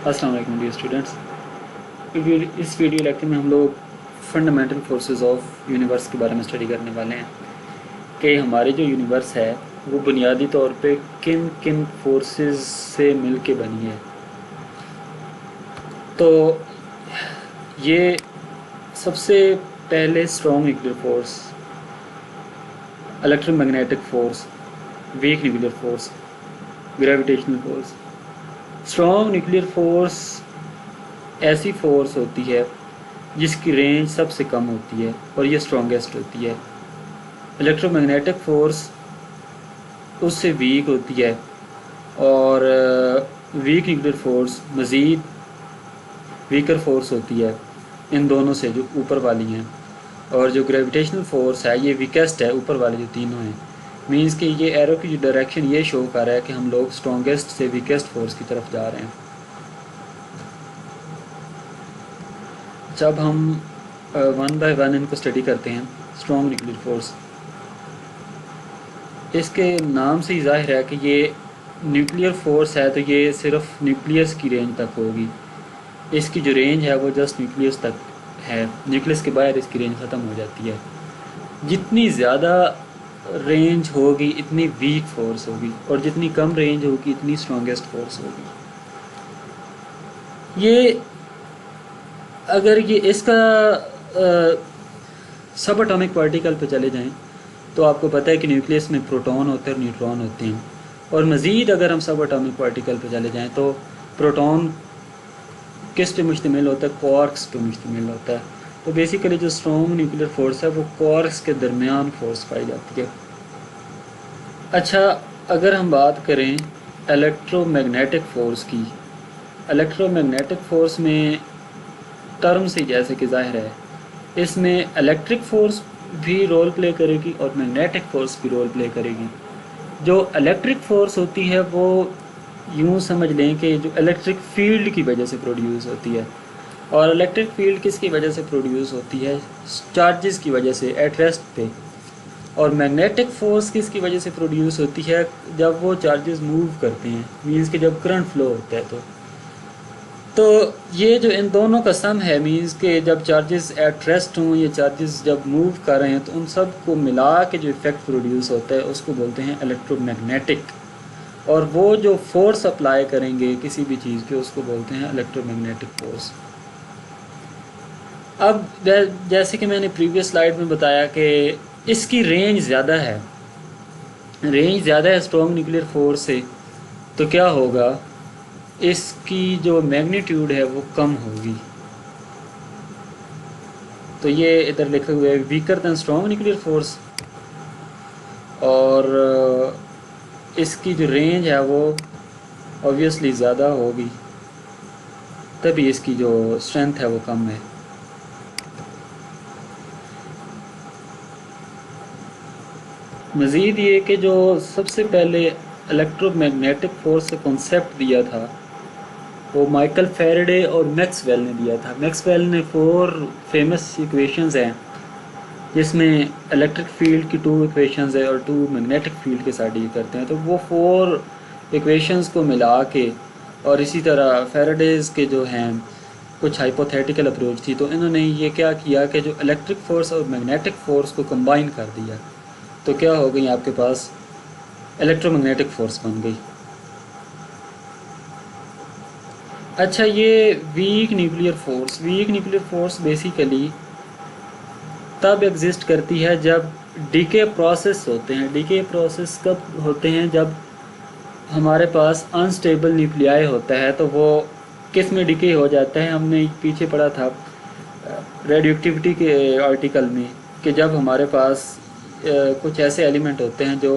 अस्सलाम वालेकुम dear students. इस वीडियो लेक्चर में हम लोग फंडामेंटल फोर्सेस ऑफ यूनिवर्स के बारे में स्टडी करने वाले हैं कि हमारे जो यूनिवर्स है वो बुनियादी तौर पे किन किन फोर्सेस से मिल के बनी है। तो ये सबसे पहले strong nuclear force, electromagnetic force, weak nuclear force, gravitational force. Strong nuclear force ऐसी फोर्स होती है जिसकी रेंज सबसे कम होती है और ये स्ट्रॉन्गेस्ट होती है। इलेक्ट्रोमैग्नेटिक फोर्स उससे वीक होती है और वीक न्यूक्लियर फोर्स मज़ीद वीकर फोर्स होती है इन दोनों से जो ऊपर वाली हैं। और जो ग्रेविटेशनल फोर्स है ये वीकेस्ट है ऊपर वाले जो तीनों हैं। मींस कि ये एरो की जो डायरेक्शन ये शो कर रहा है कि हम लोग स्ट्रॉन्गेस्ट से वीकेस्ट फोर्स की तरफ जा रहे हैं। जब हम वन बाय वन इनको स्टडी करते हैं, स्ट्रॉन्ग न्यूक्लियर फोर्स, इसके नाम से ही जाहिर है कि ये न्यूक्लियर फोर्स है तो ये सिर्फ न्यूक्लियस की रेंज तक होगी। इसकी जो रेंज है वो जस्ट न्यूक्लियस तक है, न्यूक्लियस के बाहर इसकी रेंज ख़त्म हो जाती है। जितनी ज़्यादा रेंज होगी इतनी वीक फोर्स होगी और जितनी कम रेंज होगी इतनी स्ट्रॉन्गेस्ट फोर्स होगी। ये अगर ये इसका सब एटॉमिक पार्टिकल पे चले जाएं तो आपको पता है कि न्यूक्लियस में प्रोटॉन होते हैं और न्यूट्रॉन होते हैं। और मज़ीद अगर हम सब एटॉमिक पार्टिकल पे चले जाएं तो प्रोटॉन किस पे मुश्तमिल होता है? क्वार्क्स पे मुश्तमिल होता है। तो बेसिकली जो स्ट्रॉन्ग न्यूक्लियर फोर्स है वो क्वार्क्स के दरमियान फोर्स पाई जाती है। अच्छा, अगर हम बात करें इलेक्ट्रोमैग्नेटिक फ़ोर्स की, इलेक्ट्रोमैग्नेटिक फ़ोर्स में टर्म से जैसे कि जाहिर है इसमें इलेक्ट्रिक फ़ोर्स भी रोल प्ले करेगी और मैग्नेटिक फ़ोर्स भी रोल प्ले करेगी। जो इलेक्ट्रिक फ़ोर्स होती है वो यूँ समझ लें कि जो इलेक्ट्रिक फील्ड की वजह से प्रोड्यूस होती है। और इलेक्ट्रिक फील्ड किसकी वजह से प्रोड्यूस होती है? चार्जेस की वजह से एट रेस्ट पे। और मैग्नेटिक फोर्स किसकी वजह से प्रोड्यूस होती है? जब वो चार्जेस मूव करते हैं, मींस कि जब करंट फ्लो होता है। तो ये जो इन दोनों का सम है, मींस कि जब चार्जेस एट रेस्ट हों, ये चार्जेस जब मूव कर रहे हैं तो उन सब को मिला के जो इफ़ेक्ट प्रोड्यूस होता है उसको बोलते हैं इलेक्ट्रोमैग्नेटिक। और वो जो फोर्स अप्लाई करेंगे किसी भी चीज़ पे उसको बोलते हैं इलेक्ट्रोमैग्नेटिक फोर्स। अब जैसे कि मैंने प्रीवियस स्लाइड में बताया कि इसकी रेंज ज़्यादा है, रेंज ज़्यादा है स्ट्रॉन्ग न्यूक्लियर फोर्स से, तो क्या होगा? इसकी जो मैग्नीट्यूड है वो कम होगी। तो ये इधर लिखा हुआ है weaker than strong nuclear force, और इसकी जो रेंज है वो ऑब्वियसली ज़्यादा होगी, तभी इसकी जो स्ट्रेंथ है वो कम है। मज़ीद ये कि जो सबसे पहले इलेक्ट्रोमैग्नेटिक फोर्स का कॉन्सेप्ट दिया था वो माइकल फैराडे और मैक्सवेल ने दिया था। मैक्सवेल ने 4 फेमस इक्वेशंस हैं जिसमें इलेक्ट्रिक फील्ड की 2 इक्वेशंस है और 2 मैग्नेटिक फील्ड के साथ डील करते हैं। तो वो 4 इक्वेशंस को मिला के, और इसी तरह फैराडेज के जो हैं कुछ हाइपोथेटिकल अप्रोच थी, तो इन्होंने ये क्या किया कि जो इलेक्ट्रिक फोर्स और मैग्नेटिक फोर्स को कंबाइन कर दिया, तो क्या हो गई? आपके पास इलेक्ट्रोमैग्नेटिक फोर्स बन गई। अच्छा, ये वीक न्यूक्लियर फोर्स बेसिकली तब एग्जिस्ट करती है जब डीके प्रोसेस होते हैं। डीके प्रोसेस कब होते हैं? जब हमारे पास अनस्टेबल न्यूक्लियाई होता है। तो वो किस में डीके हो जाता है? हमने पीछे पढ़ा था रेडियोएक्टिविटी के आर्टिकल में कि जब हमारे पास कुछ ऐसे एलिमेंट होते हैं जो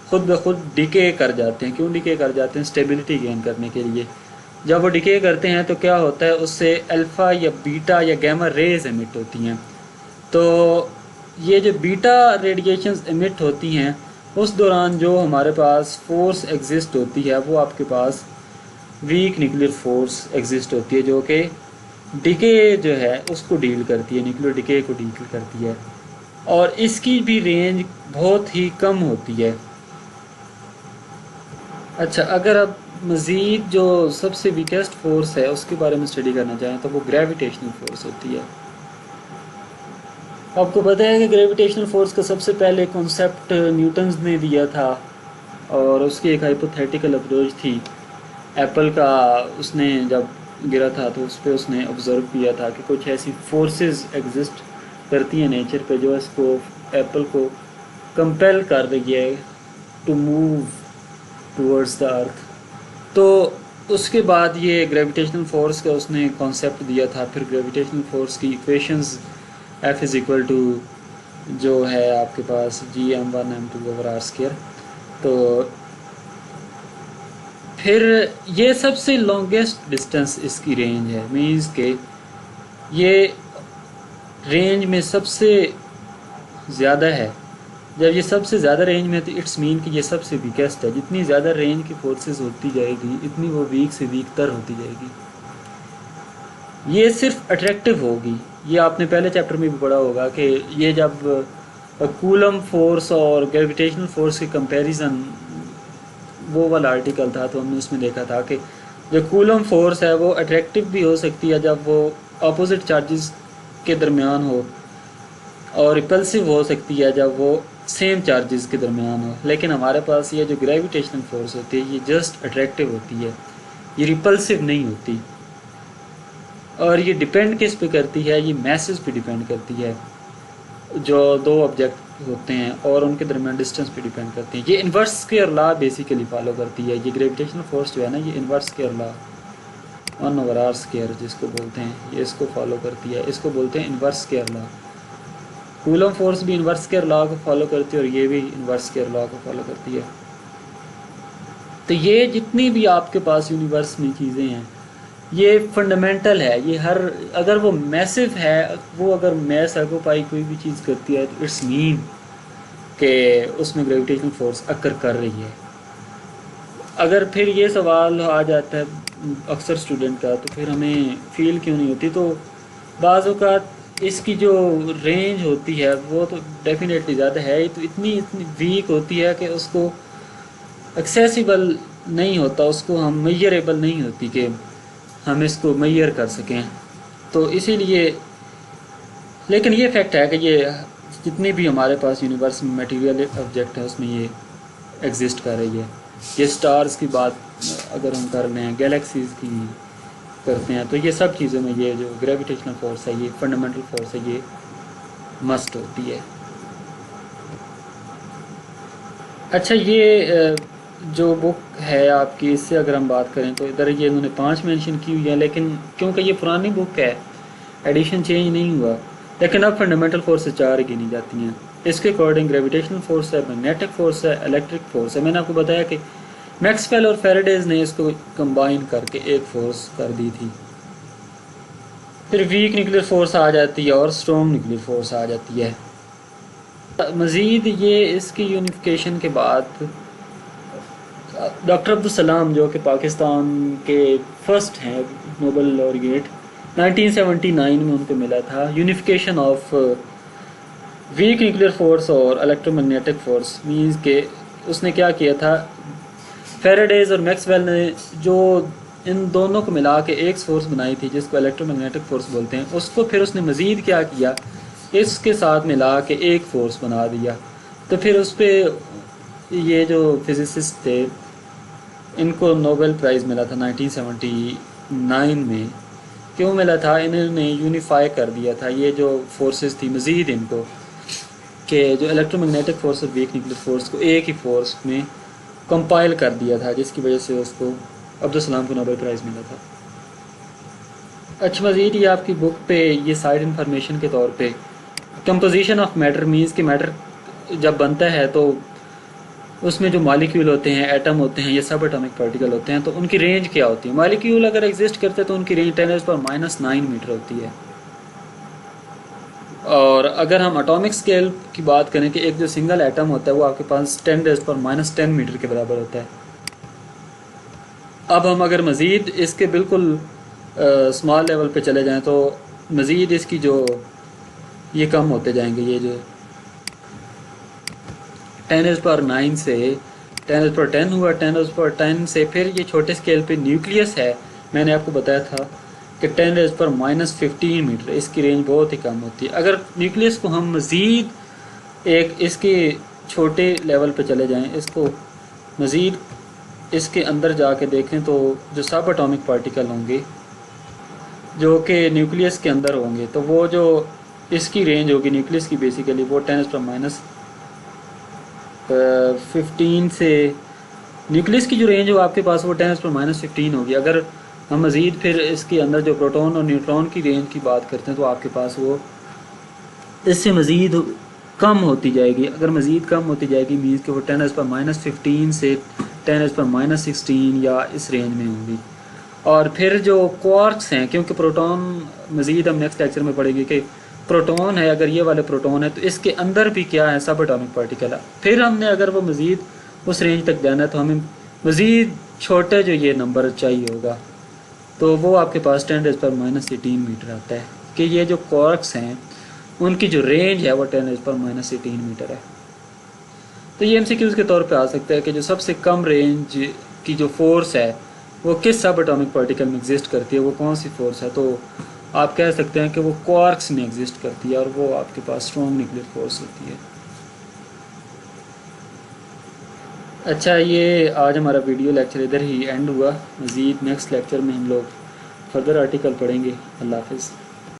खुद ब खुद डिके कर जाते हैं। क्यों डिके कर जाते हैं? स्टेबिलिटी गेन करने के लिए। जब वो डिके करते हैं तो क्या होता है? उससे अल्फ़ा या बीटा या गैमा रेज एमिट होती हैं। तो ये जो बीटा रेडिएशंस एमिट होती हैं उस दौरान जो हमारे पास फोर्स एग्जिस्ट होती है वो आपके पास वीक न्यूक्लियर फोर्स एग्जिस्ट होती है, जो कि डिके जो है उसको डील करती है, न्यूक्लियर डिके को डील करती है। और इसकी भी रेंज बहुत ही कम होती है। अच्छा, अगर अब मज़ीद जो सबसे वीकेस्ट फोर्स है उसके बारे में स्टडी करना चाहें तो वो ग्रेविटेशनल फोर्स होती है। आपको पता है कि ग्रेविटेशनल फोर्स का सबसे पहले कॉन्सेप्ट न्यूटन्स ने दिया था, और उसकी एक हाइपोथेटिकल अप्रोच थी। एप्पल का उसने जब गिरा था तो उस पर उसने ऑब्ज़र्व किया था कि कुछ ऐसी फोर्सेस एग्जिस्ट करती हैं नेचर पे जो इसको एप्पल को कंपेल कर रही है to move towards the earth. तो उसके बाद ये ग्रेविटेशनल फोर्स का उसने कॉन्सेप्ट दिया था। फिर ग्रेविटेशनल फोर्स की equations F is equal to जो है आपके पास Gm1m2/r²। तो फिर ये सबसे लॉन्गेस्ट डिस्टेंस इसकी रेंज है, मीन्स के ये रेंज में सबसे ज़्यादा है। जब ये सबसे ज़्यादा रेंज में तो इट्स मीन कि ये सबसे वीकेस्ट है। जितनी ज़्यादा रेंज की फोर्सेस होती जाएगी इतनी वो वीक से वीक तर होती जाएगी। ये सिर्फ अट्रैक्टिव होगी। ये आपने पहले चैप्टर में भी पढ़ा होगा कि ये जब कूलम फोर्स और ग्रेविटेशनल फोर्स के कंपैरिजन वो वाला आर्टिकल था, तो हमने उसमें देखा था कि जो कूलम फोर्स है वो अट्रैक्टिव भी हो सकती है जब वो अपोजिट चार्जेस के दरमियान हो, और रिपल्सिव हो सकती है जब वो सेम चार्जेस के दरमियान हो। लेकिन हमारे पास ये जो ग्रेविटेशनल फोर्स होती है ये जस्ट अट्रैक्टिव होती है, ये रिपल्सिव नहीं होती। और ये डिपेंड किस पे करती है? ये मैसेज पे डिपेंड करती है। जो दो ऑब्जेक्ट होते हैं और उनके दरमियान डिस्टेंस पे डिपेंड करती है। ये inverse square law basically follow करती है। ये ग्रेविटेशनल फोर्स जो है ना, ये इन्वर्स स्क्वायर लॉ 1/r² जिसको बोलते हैं, ये इसको फॉलो करती है। इसको बोलते हैं inverse square law. Coulomb force भी इन्वर्स स्क्वायर लॉ को फॉलो करती है और ये भी इन्वर्स स्क्वायर लॉ को फॉलो करती है। तो ये जितनी भी आपके पास यूनिवर्स में चीज़ें हैं ये फंडामेंटल है। ये हर, अगर वो मैसिव है, वो अगर मैस ऑक्यूपाई कोई भी चीज़ करती है तो इट्स मीन कि उसमें ग्रेविटेशनल फोर्स अकर कर रही है। अगर फिर ये सवाल आ जाता है अक्सर स्टूडेंट का, तो फिर हमें फील क्यों नहीं होती? तो बाज़ औक़ात इसकी जो रेंज होती है वो तो डेफिनेटली ज़्यादा है, तो इतनी वीक होती है कि उसको एक्सेसिबल नहीं होता, उसको हम मेजरेबल नहीं होती कि हम इसको मेजर कर सकें। तो इसीलिए, लेकिन ये फैक्ट है कि ये जितनी भी हमारे पास यूनिवर्स में मटेरियल ऑब्जेक्ट है उसमें ये एग्जिस्ट कर रही है। ये स्टार्स की बात अगर हम कर लें, गैलेक्सीज़ की करते हैं, तो ये सब चीज़ों में ये जो ग्रेविटेशनल फोर्स है, ये फंडामेंटल फोर्स है, ये मस्ट होती है। अच्छा, ये जो बुक है आपकी, इससे अगर हम बात करें तो इधर ये इन्होंने 5 मेंशन की हुई है, लेकिन क्योंकि ये पुरानी बुक है, एडिशन चेंज नहीं हुआ, लेकिन अब फंडामेंटल फोर्सेस 4 गिनी जाती हैं। इसके अकॉर्डिंग ग्रेविटेशनल फोर्स है, मैग्नेटिक फोर्स है, इलेक्ट्रिक फोर्स है। मैंने आपको बताया कि मैक्सवेल और फैराडेज ने इसको कंबाइन करके एक फोर्स कर दी थी। फिर वीक न्यूक्लियर फोर्स आ जाती है और स्ट्रॉन्ग न्यूक्लियर फोर्स आ जाती है। मज़ीद ये इसकी यूनिफिकेशन के बाद डॉक्टर अब्दुल सलाम जो कि पाकिस्तान के फर्स्ट हैं नोबेल लॉरिएट, 1979 में उनको मिला था unification of weak nuclear force और इलेक्ट्रोमैग्नेटिक फोर्स। मींस के उसने क्या किया था, फैराडेज और मैक्सवेल ने जो इन दोनों को मिला के एक फोर्स बनाई थी जिसको इलेक्ट्रोमैग्नेटिक फोर्स बोलते हैं, उसको फिर उसने मज़ीद क्या किया, इसके साथ मिला के एक फ़ोर्स बना दिया। तो फिर उस पर ये जो फिजिसिस्ट थे इनको नोबेल प्राइज़ मिला था 1979 में। क्यों मिला था? इन्होंने यूनिफाई कर दिया था ये जो फोर्सेस थी मज़ीद इनको, कि जो इलेक्ट्रोमैग्नेटिक फोर्स और वीक न्यूक्लियर फोर्स को एक ही फोर्स में कंपाइल कर दिया था, जिसकी वजह से उसको अब्दुल सलाम को नोबेल प्राइज़ मिला था। अच्छा, मज़ीद ये आपकी बुक पे ये साइड इन्फॉर्मेशन के तौर पे कंपोजिशन ऑफ मैटर, मीन्स कि मैटर जब बनता है तो उसमें जो मॉलिक्यूल होते हैं, एटम होते हैं, ये सब एटॉमिक पार्टिकल होते हैं, तो उनकी रेंज क्या होती है? मॉलिक्यूल अगर एग्जिस्ट करते हैं तो उनकी रेंज 10⁻⁹ मीटर होती है। और अगर हम एटॉमिक स्केल की बात करें कि एक जो सिंगल एटम होता है वो आपके पास 10⁻⁻10 मीटर के बराबर होता है। अब हम अगर मज़ीद इसके बिल्कुल स्मॉल लेवल पे चले जाएं तो मज़ीद इसकी जो ये कम होते जाएंगे, ये जो 10⁻⁹ से 10⁻10 हुआ। 10⁻10 से फिर ये छोटे स्केल पे न्यूक्लियस है, मैंने आपको बताया था कि 10⁻−15 मीटर, इसकी रेंज बहुत ही कम होती है। अगर न्यूक्लियस को हम मज़ीद एक इसके छोटे लेवल पे चले जाएं, इसको मज़ीद इसके अंदर जाके देखें तो जो सब एटॉमिक पार्टिकल होंगे जो कि न्यूक्लियस के अंदर होंगे, तो वो जो इसकी रेंज होगी न्यूक्लियस की बेसिकली वो 10⁻−15 से न्यूक्लियस की जो रेंज हो आपके पास वो 10⁻−15 होगी। अगर हम मज़ीद फिर इसके अंदर जो प्रोटॉन और न्यूट्रॉन की रेंज की बात करते हैं तो आपके पास वो इससे मज़ीद कम होती जाएगी। अगर मज़ीद कम होती जाएगी मीन्स कि वो 10⁻−15 से 10⁻−16 या इस रेंज में होंगी। और फिर जो क्वार्क्स हैं, क्योंकि प्रोटॉन मज़ीद हम नेक्स्ट लेक्चर में पढ़ेंगे कि प्रोटॉन है, अगर ये वाले प्रोटॉन है तो इसके अंदर भी क्या है, सब एटॉमिक पार्टिकल है। फिर हमने अगर वो मज़ीद उस रेंज तक जाना है तो हमें मज़ीद छोटे जो ये नंबर चाहिए होगा, तो वो आपके पास 10⁻−18 मीटर आता है कि ये जो क्वार्क्स हैं उनकी जो रेंज है वो 10⁻−18 मीटर है। तो ये MCQs के तौर पे आ सकता है कि जो सबसे कम रेंज की जो फोर्स है वो किस सब एटॉमिक पार्टिकल में एग्जिस्ट करती है, वो कौन सी फोर्स है। तो आप कह सकते हैं कि वो क्वार्क्स में एग्जिस्ट करती है और वो आपके पास स्ट्रॉन्ग न्यूक्लियर फोर्स होती है। अच्छा, ये आज हमारा वीडियो लेक्चर इधर ही एंड हुआ। मज़ीद नेक्स्ट लेक्चर में हम लोग फर्दर आर्टिकल पढ़ेंगे। अल्लाह हाफ़िज़।